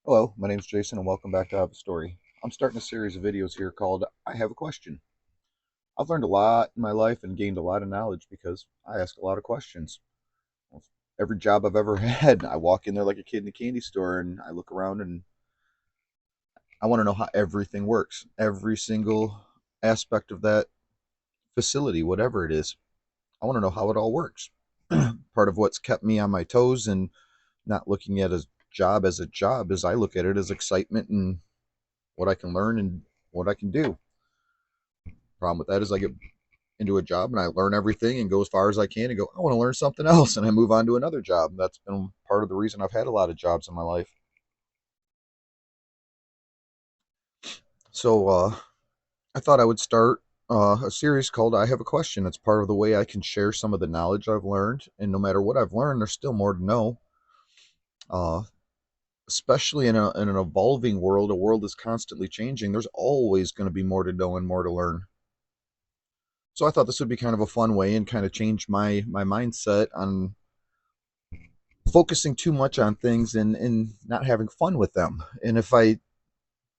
Hello, my name is Jason and welcome back to I Have a Story. I'm starting a series of videos here called I Have a Question. I've learned a lot in my life and gained a lot of knowledge because I ask a lot of questions. Every job I've ever had, I walk in there like a kid in a candy store and I look around and I want to know how everything works. Every single aspect of that facility, whatever it is. I want to know how it all works. Part of what's kept me on my toes and not looking at a job is I look at it as excitement and what I can learn and what I can do. Problem with that is I get into a job and I learn everything and go as far as I can and go, I want to learn something else, and I move on to another job. That's been part of the reason I've had a lot of jobs in my life. So I thought I would start a series called I Have a Question. It's part of the way I can share some of the knowledge I've learned. And no matter what I've learned, there's still more to know. Uh, Especially in an evolving world, a world that's constantly changing, there's always going to be more to know and more to learn. So I thought this would be kind of a fun way and kind of change my mindset on focusing too much on things and not having fun with them. And if I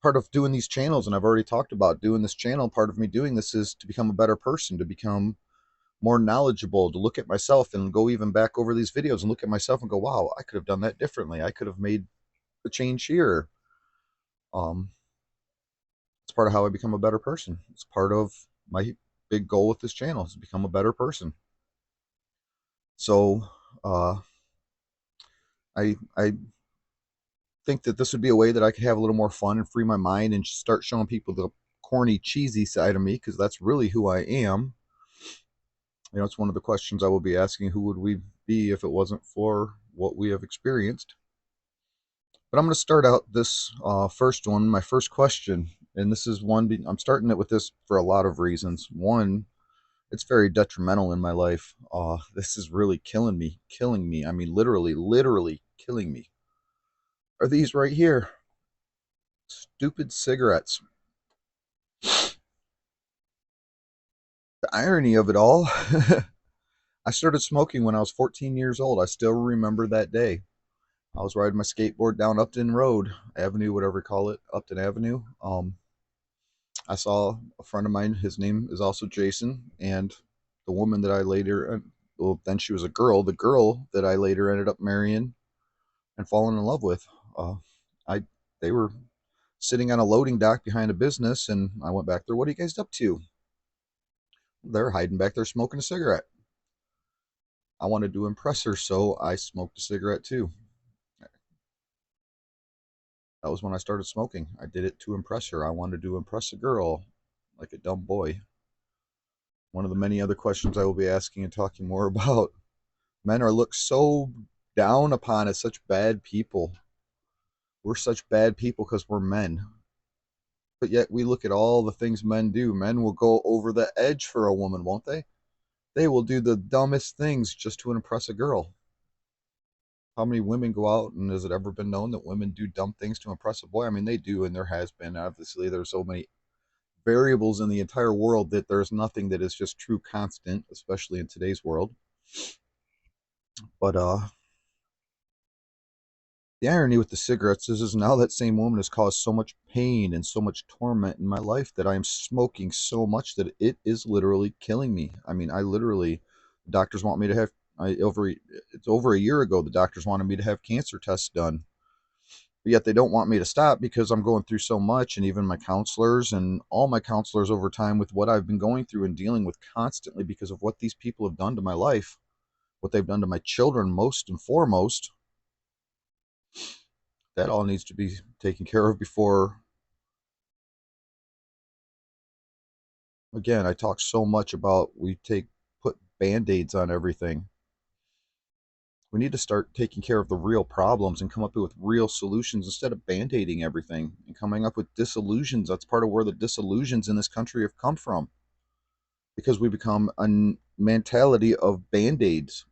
part of doing these channels, and I've already talked about doing this channel, part of me doing this is to become a better person, to become more knowledgeable, to look at myself and go even back over these videos and look at myself and go, wow, I could have done that differently. I could have made a change here. Um, it's part of how I become a better person. It's part of my big goal with this channel is to become a better person. So uh, I think that this would be a way that I could have a little more fun and free my mind and start showing people the corny, cheesy side of me because that's really who I am. You know, it's one of the questions I will be asking: who would we be if it wasn't for what we have experienced? But I'm going to start out this first one, my first question, and this is one I'm starting it with this for a lot of reasons. One, it's very detrimental in my life. This is really killing me. I mean, literally killing me. Are these right here? Stupid cigarettes. The irony of it all, I started smoking when I was 14 years old. I still remember that day. I was riding my skateboard down Upton Road, Avenue, whatever you call it, Upton Avenue. I saw a friend of mine. His name is also Jason, and the woman that I later, well, then she was a girl. The girl that I later ended up marrying and falling in love with. Uh, I They were sitting on a loading dock behind a business, and I went back there. What are you guys up to? They're hiding back there smoking a cigarette. I wanted to impress her, so I smoked a cigarette too. That was when I started smoking. I did it to impress her. I wanted to impress a girl like a dumb boy. One of the many other questions I will be asking and talking more about. Men are looked so down upon as such bad people. We're such bad people because we're men. But yet we look at all the things men do. Men will go over the edge for a woman, won't they? They will do the dumbest things just to impress a girl. How many women go out and has it ever been known that women do dumb things to impress a boy? I mean, they do, and there has been. Obviously, there's so many variables in the entire world that there's nothing that is just true constant, especially in today's world. But the irony with the cigarettes is now that same woman has caused so much pain and so much torment in my life that I am smoking so much that it is literally killing me. I mean, I literally, doctors want me to have, it's over a year ago, the doctors wanted me to have cancer tests done. But yet they don't want me to stop because I'm going through so much, and even my counselors and all my counselors over time with what I've been going through and dealing with constantly because of what these people have done to my life, what they've done to my children most and foremost. That all needs to be taken care of before. Again, I talk so much about put band-aids on everything. We need to start taking care of the real problems and come up with real solutions instead of band-aiding everything and coming up with disillusions. That's part of where the disillusions in this country have come from, because we become a mentality of band-aids,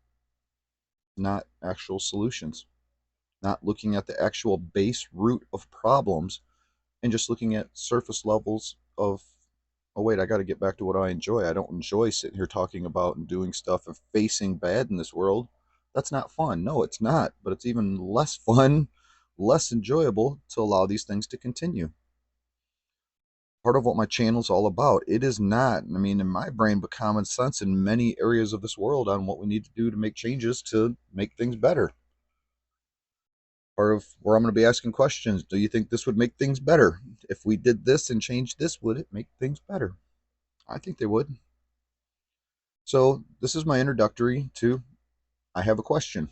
not actual solutions, not looking at the actual base root of problems and just looking at surface levels of, oh wait, I got to get back to what I enjoy. I don't enjoy sitting here talking about and doing stuff and facing bad in this world. That's not fun. No, it's not. But it's even less fun less enjoyable to allow these things to continue. Part of what my channel is all about. It is not, I mean, in my brain, but common sense in many areas of this world on what we need to do to make changes to make things better. Part of where I'm going to be asking questions. Do you think this would make things better? If we did this and changed this, would it make things better? I think they would. So this is my introductory to I have a question.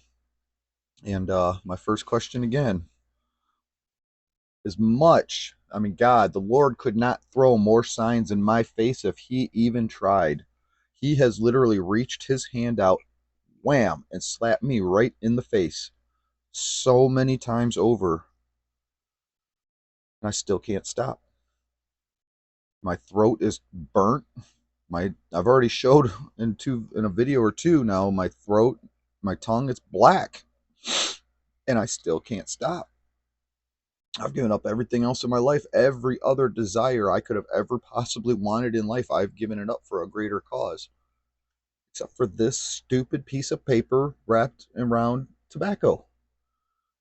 And my first question again is much, I mean, God, the Lord could not throw more signs in my face if he even tried. He has literally reached his hand out, wham, and slapped me right in the face so many times over, and I still can't stop. My throat is burnt. I've already showed in a video or two now, my throat, my tongue, it's black, and I still can't stop. I've given up everything else in my life. Every other desire I could have ever possibly wanted in life, I've given it up for a greater cause. Except for this stupid piece of paper wrapped around tobacco.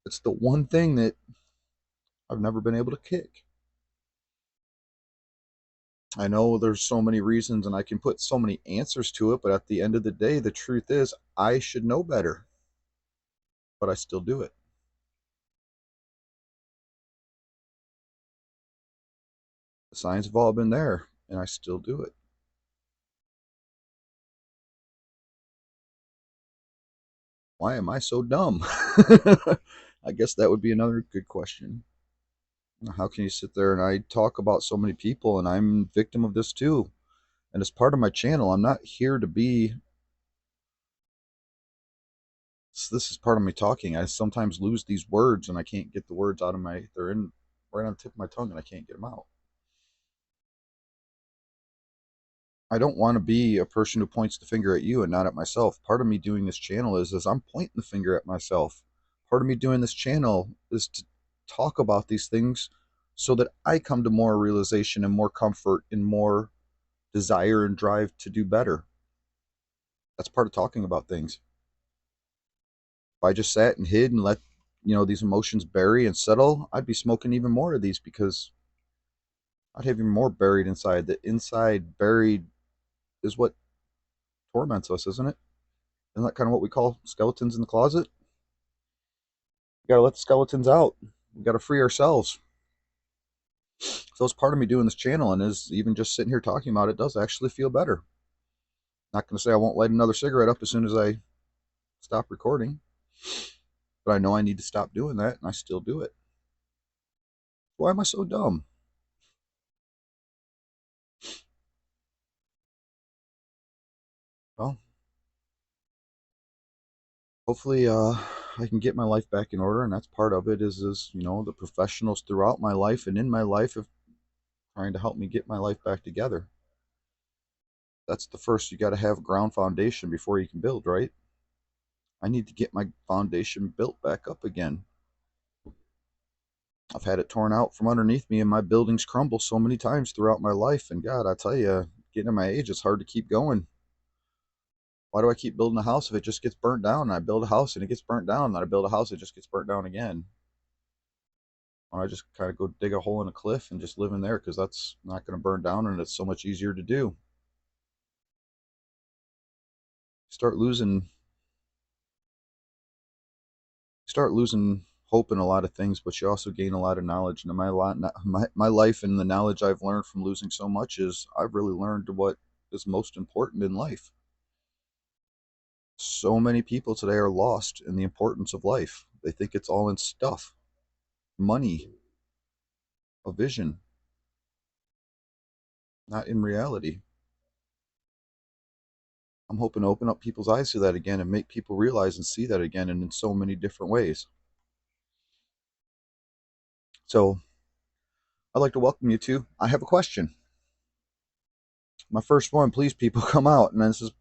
It's the one thing that I've never been able to kick. I know there's so many reasons and I can put so many answers to it, but at the end of the day, the truth is I should know better, but I still do it. The signs have all been there, and I still do it. Why am I so dumb? I guess that would be another good question. How can you sit there and I talk about so many people and I'm a victim of this too? And as part of my channel, I'm not here to be. This is part of me talking. I sometimes lose these words and I can't get the words out of my. They're in right on the tip of my tongue and I can't get them out. I don't want to be a person who points the finger at you and not at myself. Part of me doing this channel is I'm pointing the finger at myself. Part of me doing this channel is to talk about these things so that I come to more realization and more comfort and more desire and drive to do better. That's part of talking about things. If I just sat and hid and let these emotions bury and settle, I'd be smoking even more of these because I'd have even more buried inside. The inside buried is what torments us, isn't it? Isn't that kind of what we call skeletons in the closet? We gotta let the skeletons out. We gotta free ourselves. So it's part of me doing this channel, and is even just sitting here talking about it does actually feel better. Not gonna say I won't light another cigarette up as soon as I stop recording, but I know I need to stop doing that, and I still do it. Why am I so dumb? Well, hopefully I can get my life back in order, and that's part of it is the professionals throughout my life and in my life of trying to help me get my life back together. That's the first. You got to have ground foundation before you can build, right? I need to get my foundation built back up again. I've had it torn out from underneath me and my buildings crumble so many times throughout my life, and God, I tell you, getting to my age, it's hard to keep going. Why do I keep building a house if it just gets burnt down? And I build a house and it gets burnt down, and I build a house, it just gets burnt down again. Or I just kind of go dig a hole in a cliff and just live in there because that's not going to burn down and it's so much easier to do. Start losing hope in a lot of things, but you also gain a lot of knowledge. And my life and the knowledge I've learned from losing so much is I've really learned what is most important in life. So many people today are lost in the importance of life. They think it's all in stuff, money, a vision, not in reality. I'm hoping to open up people's eyes to that again and make people realize and see that again and in so many different ways. So I'd like to welcome you to I Have a Question. My first one, please people come out. And this is,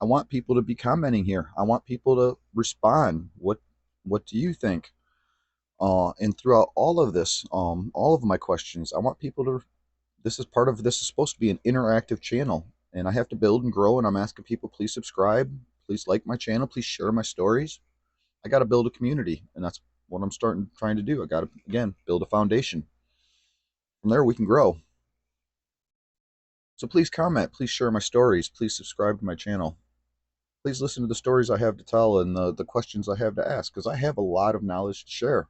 I want people to be commenting here. I want people to respond. What do you think? And throughout all of this, all of my questions, I want people to, this is supposed to be an interactive channel, and I have to build and grow, and I'm asking people, please subscribe, please like my channel, please share my stories. I got to build a community, and that's what I'm trying to do. I got to, again, build a foundation. From there, we can grow. So please comment, please share my stories, please subscribe to my channel. Please listen to the stories I have to tell and the questions I have to ask, because I have a lot of knowledge to share.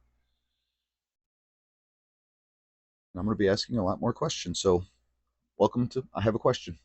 And I'm going to be asking a lot more questions. So welcome to I Have a Question.